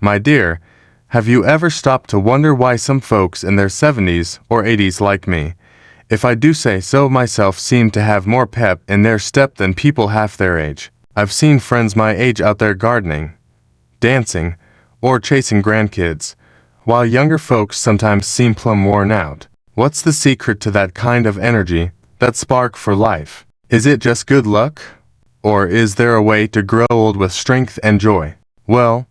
My dear, have you ever stopped to wonder why some folks in their 70s or 80s like me, if I do say so myself, seem to have more pep in their step than people half their age? I've seen friends my age out there gardening, dancing, or chasing grandkids, while younger folks sometimes seem plumb worn out. What's the secret to that kind of energy, that spark for life? Is it just good luck? Or is there a way to grow old with strength and joy? Well,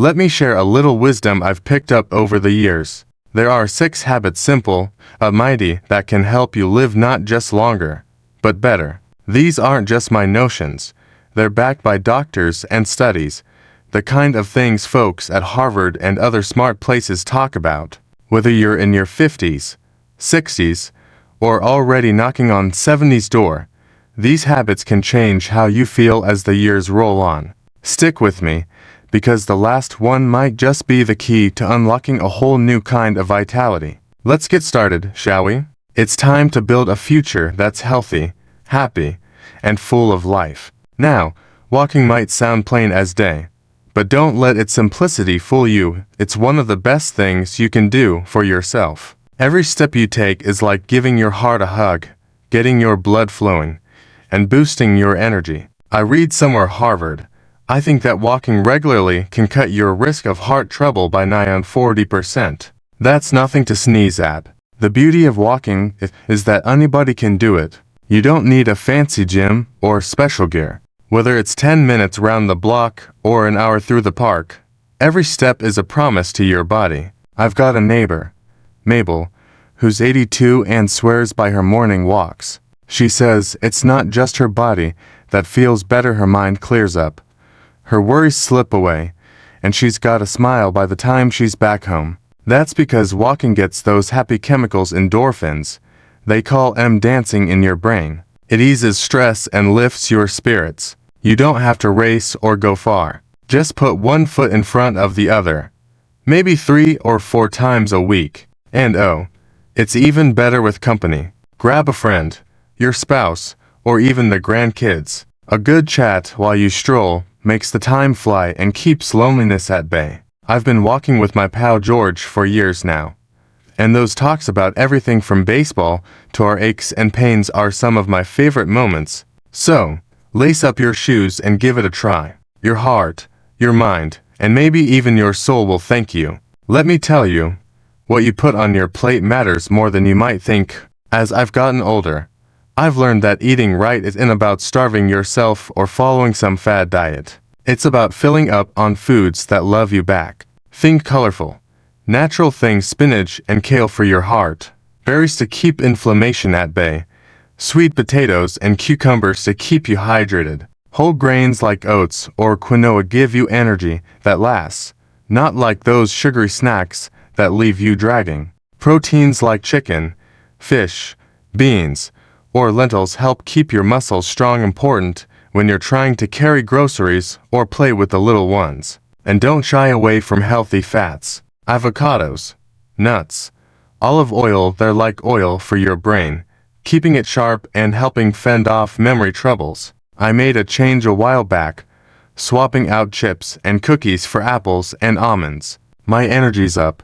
let me share a little wisdom I've picked up over the years. There are 6 habits, simple, mighty, that can help you live not just longer, but better. These aren't just my notions. They're backed by doctors and studies, the kind of things folks at Harvard and other smart places talk about. Whether you're in your 50s, 60s, or already knocking on 70's door, these habits can change how you feel as the years roll on. Stick with me, because the last one might just be the key to unlocking a whole new kind of vitality. Let's get started, shall we? It's time to build a future that's healthy, happy, and full of life. Now, walking might sound plain as day, but don't let its simplicity fool you. It's one of the best things you can do for yourself. Every step you take is like giving your heart a hug, getting your blood flowing, and boosting your energy. I read somewhere Harvard, I think that walking regularly can cut your risk of heart trouble by nigh on 40%. That's nothing to sneeze at. The beauty of walking is that anybody can do it. You don't need a fancy gym or special gear. Whether it's 10 minutes round the block or an hour through the park, every step is a promise to your body. I've got a neighbor, Mabel, who's 82 and swears by her morning walks. She says it's not just her body that feels better, her mind clears up. Her worries slip away, and she's got a smile by the time she's back home. That's because walking gets those happy chemicals, endorphins. They call them dancing in your brain. It eases stress and lifts your spirits. You don't have to race or go far. Just put one foot in front of the other. Maybe 3 or 4 times a week. And oh, it's even better with company. Grab a friend, your spouse, or even the grandkids. A good chat while you stroll makes the time fly and keeps loneliness at bay. I've been walking with my pal George for years now, and those talks about everything from baseball to our aches and pains are some of my favorite moments. So, lace up your shoes and give it a try. Your heart, your mind, and maybe even your soul will thank you. Let me tell you, what you put on your plate matters more than you might think. As I've gotten older, I've learned that eating right isn't about starving yourself or following some fad diet. It's about filling up on foods that love you back. Think colorful, natural things, spinach and kale for your heart, berries to keep inflammation at bay, sweet potatoes and cucumbers to keep you hydrated. Whole grains like oats or quinoa give you energy that lasts, not like those sugary snacks that leave you dragging. Proteins like chicken, fish, beans, or lentils help keep your muscles strong, important when you're trying to carry groceries or play with the little ones. And don't shy away from healthy fats. Avocados, nuts, olive oil, they're like oil for your brain, keeping it sharp and helping fend off memory troubles. I made a change a while back, swapping out chips and cookies for apples and almonds. My energy's up,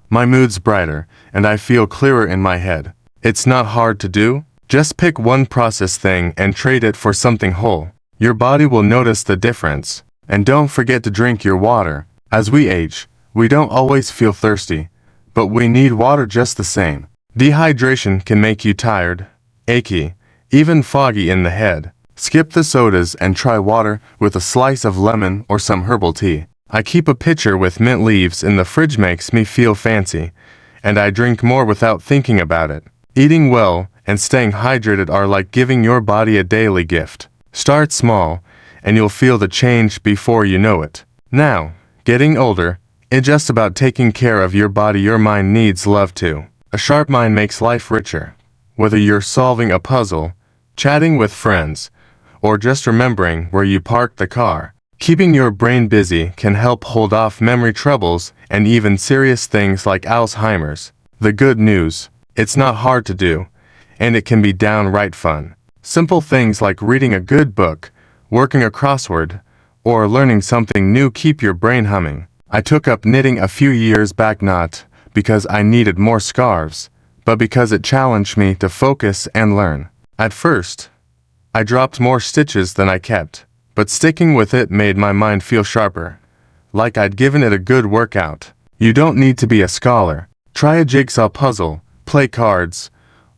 my mood's brighter, and I feel clearer in my head. It's not hard to do. Just pick one processed thing and trade it for something whole. Your body will notice the difference. And don't forget to drink your water. As we age, we don't always feel thirsty, but we need water just the same. Dehydration can make you tired, achy, even foggy in the head. Skip the sodas and try water with a slice of lemon or some herbal tea. I keep a pitcher with mint leaves in the fridge, makes me feel fancy, and I drink more without thinking about it. Eating well and staying hydrated are like giving your body a daily gift. Start small, and you'll feel the change before you know it. Now, getting older, it's just about taking care of your body. Your mind needs love too. A sharp mind makes life richer. Whether you're solving a puzzle, chatting with friends, or just remembering where you parked the car, keeping your brain busy can help hold off memory troubles and even serious things like Alzheimer's. The good news, it's not hard to do, and it can be downright fun. Simple things like reading a good book, working a crossword, or learning something new keep your brain humming. I took up knitting a few years back, not because I needed more scarves, but because it challenged me to focus and learn. At first, I dropped more stitches than I kept, but sticking with it made my mind feel sharper, like I'd given it a good workout. You don't need to be a scholar. Try a jigsaw puzzle, play cards,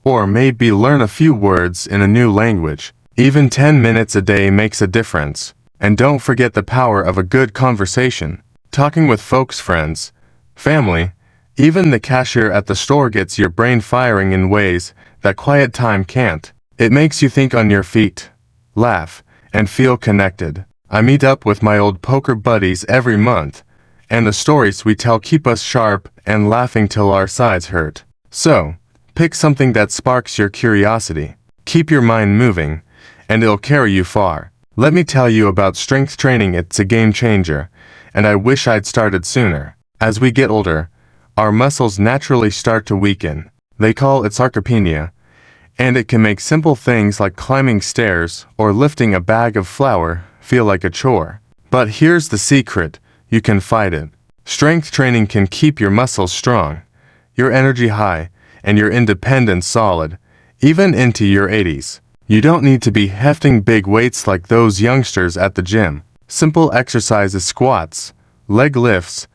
or maybe learn a few words in a new language. Even 10 minutes a day makes a difference. And don't forget the power of a good conversation. Talking with folks, friends, family, even the cashier at the store gets your brain firing in ways that quiet time can't. It makes you think on your feet, laugh, and feel connected. I meet up with my old poker buddies every month, and the stories we tell keep us sharp and laughing till our sides hurt. So, pick something that sparks your curiosity. Keep your mind moving, and it'll carry you far. Let me tell you about strength training. It's a game changer, and I wish I'd started sooner. As we get older, our muscles naturally start to weaken. They call it sarcopenia, and it can make simple things like climbing stairs or lifting a bag of flour feel like a chore. But here's the secret: you can fight it. Strength training can keep your muscles strong, your energy high, and your independence solid, even into your 80s. You don't need to be hefting big weights like those youngsters at the gym. Simple exercises, squats, leg lifts,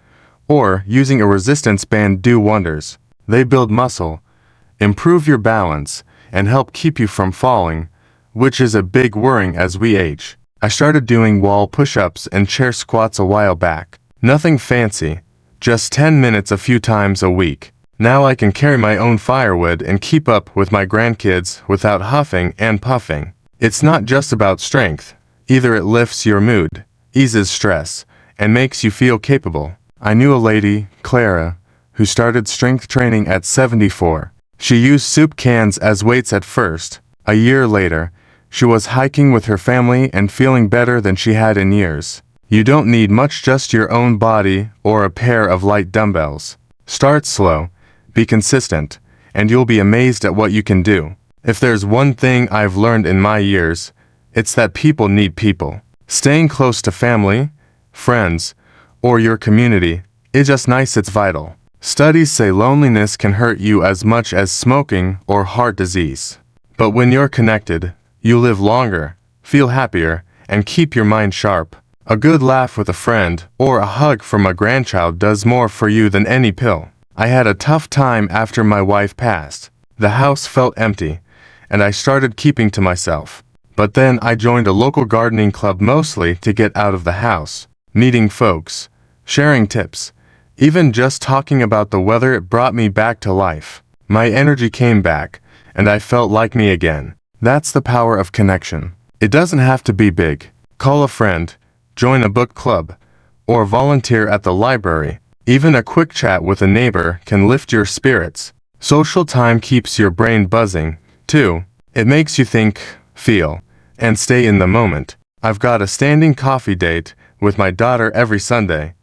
or using a resistance band do wonders. They build muscle, improve your balance, and help keep you from falling, which is a big worry as we age. I started doing wall push-ups and chair squats a while back. Nothing fancy, just 10 minutes a few times a week. Now I can carry my own firewood and keep up with my grandkids without huffing and puffing. It's not just about strength. Either it lifts your mood, eases stress, and makes you feel capable. I knew a lady, Clara, who started strength training at 74. She used soup cans as weights at first. A year later, she was hiking with her family and feeling better than she had in years. You don't need much, just your own body or a pair of light dumbbells. Start slow, be consistent, and you'll be amazed at what you can do. If there's one thing I've learned in my years, it's that people need people. Staying close to family, friends, or your community is just nice. It's vital. Studies say loneliness can hurt you as much as smoking or heart disease. But when you're connected, you live longer, feel happier, and keep your mind sharp. A good laugh with a friend or a hug from a grandchild does more for you than any pill. I had a tough time after my wife passed. The house felt empty, and I started keeping to myself. But then I joined a local gardening club, mostly to get out of the house, meeting folks, sharing tips, even just talking about the weather. It brought me back to life. My energy came back, and I felt like me again. That's the power of connection. It doesn't have to be big. Call a friend, join a book club, or volunteer at the library. Even a quick chat with a neighbor can lift your spirits. Social time keeps your brain buzzing, too. It makes you think, feel, and stay in the moment. I've got a standing coffee date with my daughter every Sunday,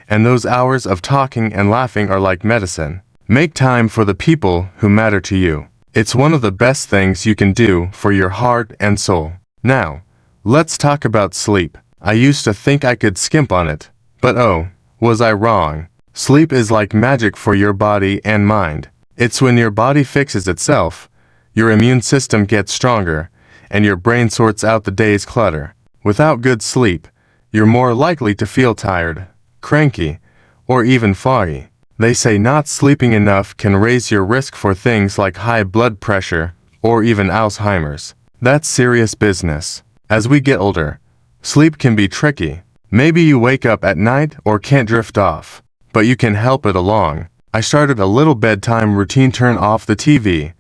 and those hours of talking and laughing are like medicine. Make time for the people who matter to you. It's one of the best things you can do for your heart and soul. Now, let's talk about sleep. I used to think I could skimp on it, but oh, was I wrong. Sleep is like magic for your body and mind. It's when your body fixes itself, your immune system gets stronger, and your brain sorts out the day's clutter. Without good sleep, you're more likely to feel tired, cranky, or even foggy. They say not sleeping enough can raise your risk for things like high blood pressure or even Alzheimer's. That's serious business. As we get older, sleep can be tricky. Maybe you wake up at night or can't drift off, but you can help it along. I started a little bedtime routine: turn off the TV,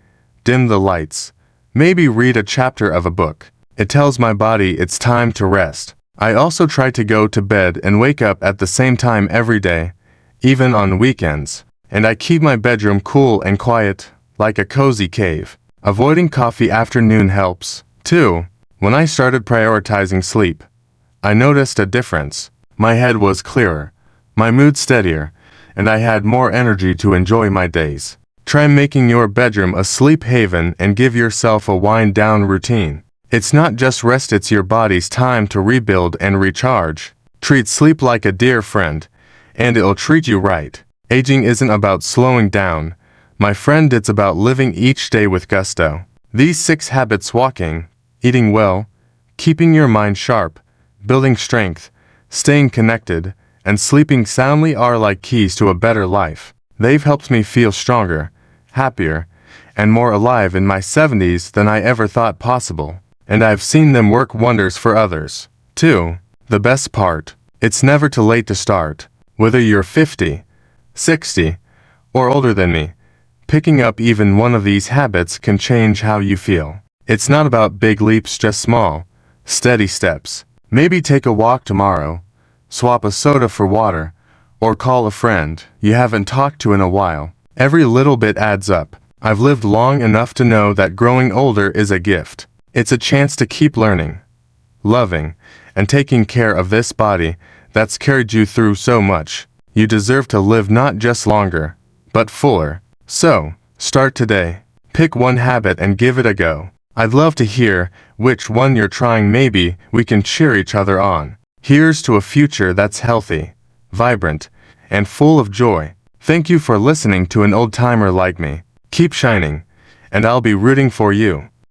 dim the lights, maybe read a chapter of a book. It tells my body it's time to rest. I also try to go to bed and wake up at the same time every day, even on weekends. And I keep my bedroom cool and quiet, like a cozy cave. Avoiding coffee after noon helps, too. When I started prioritizing sleep, I noticed a difference. My head was clearer, my mood steadier, and I had more energy to enjoy my days. Try making your bedroom a sleep haven and give yourself a wind-down routine. It's not just rest, it's your body's time to rebuild and recharge. Treat sleep like a dear friend, and it'll treat you right. Aging isn't about slowing down. My friend, it's about living each day with gusto. These 6 habits: walking, eating well, keeping your mind sharp, building strength, staying connected, and sleeping soundly are like keys to a better life. They've helped me feel stronger, happier, and more alive in my 70s than I ever thought possible. And I've seen them work wonders for others, too. The best part: it's never too late to start. Whether you're 50, 60, or older than me, picking up even one of these habits can change how you feel. It's not about big leaps, just small, steady steps. Maybe take a walk tomorrow, swap a soda for water, or call a friend you haven't talked to in a while. Every little bit adds up. I've lived long enough to know that growing older is a gift. It's a chance to keep learning, loving, and taking care of this body that's carried you through so much. You deserve to live not just longer, but fuller. So, start today. Pick one habit and give it a go. I'd love to hear which one you're trying. Maybe we can cheer each other on. Here's to a future that's healthy, vibrant, and full of joy. Thank you for listening to an old-timer like me. Keep shining, and I'll be rooting for you.